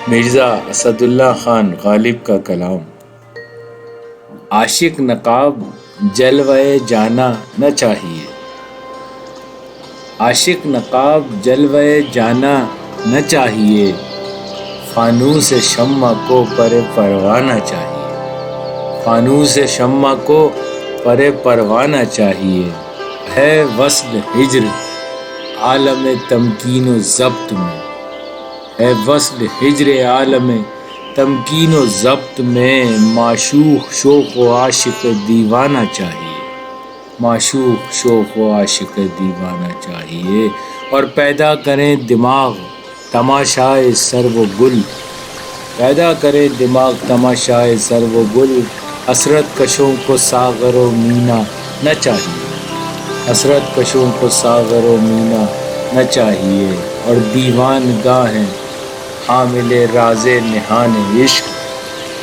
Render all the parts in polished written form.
مرزا اسد اللہ خان غالب کا کلام۔ عاشق نقاب جلوے جانا نہ چاہیے، عاشق نقاب جلوے جانا نہ چاہیے، فانوس شمع کو پروانہ چاہیے، فانوس شمع کو پروانہ چاہیے۔ ہے وصل ہجر عالم تمکین و ضبط میں، ہے وصل ہجر عالم تمکین و ضبط میں، معشوق شوق و عاشق دیوانہ چاہیے، معشوق شوق و عاشق دیوانہ چاہیے۔ اور پیدا کریں دماغ تماشائے سرو و گل، پیدا کریں دماغ تماشائے سرو و گل، حسرت کشوں کو ساغر و مینا نہ چاہیے، حسرت کشوں کو ساغر و مینا نہ چاہیے۔ اور دیوان گاہیں حامل راز نہان عشق،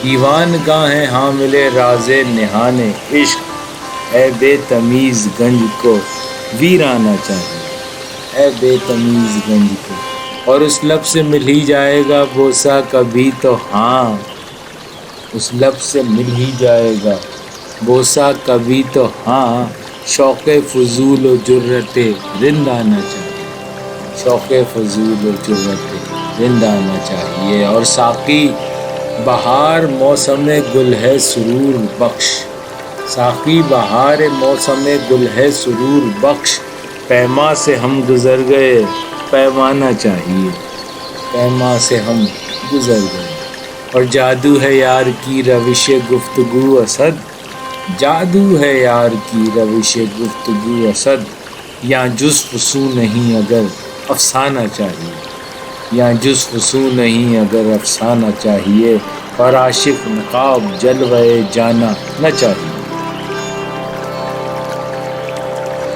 دیوان گاہیں حامل راز نہان عشق، اے بے تمیز گنج کو ویرانہ چاہیے، اے بے تمیز گنج کو۔ اور اس لب سے مل ہی جائے گا بوسہ کبھی تو ہاں، اس لب سے مل ہی جائے گا بوسہ کبھی تو ہاں، شوق فضول و جرت رندہ نہ چاہیے، شوق فضول و جرت رندہ نہ چاہیے۔ اور ساقی بہار موسم گل ہے سرور بخش، ساقی بہار موسم گل ہے سرور بخش، پیما سے ہم گزر گئے پیمانہ چاہیے، پیما سے ہم گزر گئے۔ اور جادو ہے یار کی روش گفتگو اسد، جادو ہے یار کی روش گفتگو اسد، یا جزو سو نہیں اگر افسانہ چاہیے، یا جزو سو نہیں اگر افسانہ چاہیے۔ اور عاشق نقاب جلوے جانا نہ چاہیے۔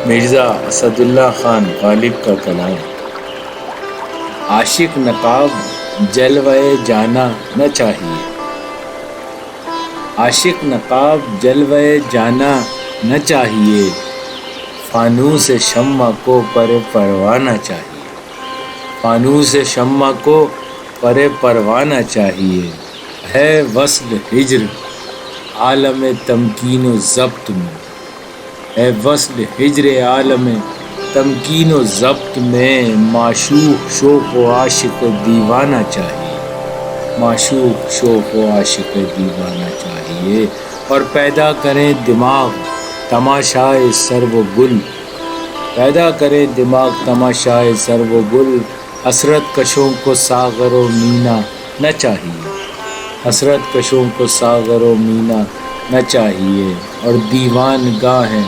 مرزا اسد اللہ خان غالب کا کلام۔ عاشق نقاب جلوے جانا نہ چاہیے، عاشق نقاب جلوے جانا نہ چاہیے، فانوس شمع کو پروانہ چاہیے، فانوس شمع کو پروانہ چاہیے۔ ہے وصل ہجر عالم تمکین و ضبط میں، ہے وصل ہجر عالم تمکین و ضبط میں، معشوق شوق و عاشق دیوانہ چاہیے، معشوق شوق و عاشق دیوانہ چاہیے۔ اور پیدا کریں دماغ تماشائے سرو و گل، پیدا کریں دماغ تماشائے سرو و گل، حسرت کشوں کو ساغر و مینا نہ چاہیے، حسرت کشوں کو ساغر و مینا نہ چاہیے۔ اور دیوان گاہیں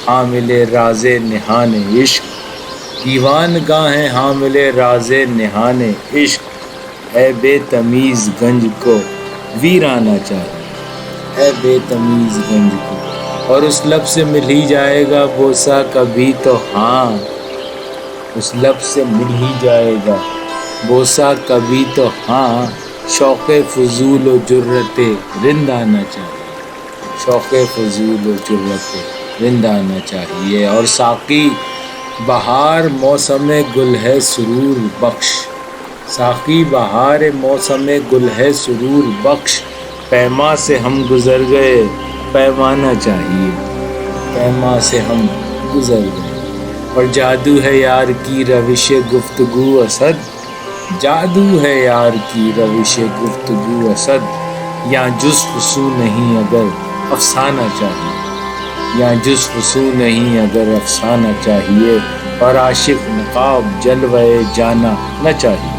حامل راز نہان عشق، دیوان گاہیں حامل راز نہان عشق، اے بے تمیز گنج کو ویرانہ چاہیے، اے بے تمیز گنج کو۔ اور اس لب سے مل ہی جائے گا بوسہ کبھی تو ہاں، اس لب سے مل ہی جائے گا بوسہ کبھی تو ہاں، شوق فضول و جرت رندہ نہ چاہیے، شوق فضول و جرت رندہ نہ چاہیے۔ اور ساقی بہار موسم گل ہے سرور بخش، ساقی بہار موسم گل ہے سرور بخش، پیما سے ہم گزر گئے پیمانہ چاہیے، پیما سے ہم گزر گئے۔ اور جادو ہے یار کی روش گفتگو اسد، جادو ہے یار کی روش گفتگو اسد، یا جزو سو نہیں اگر افسانہ چاہیے، یا جزو سو نہیں اگر افسانہ چاہیے۔ اور عاشق نقاب جلوے جانا نہ چاہیے۔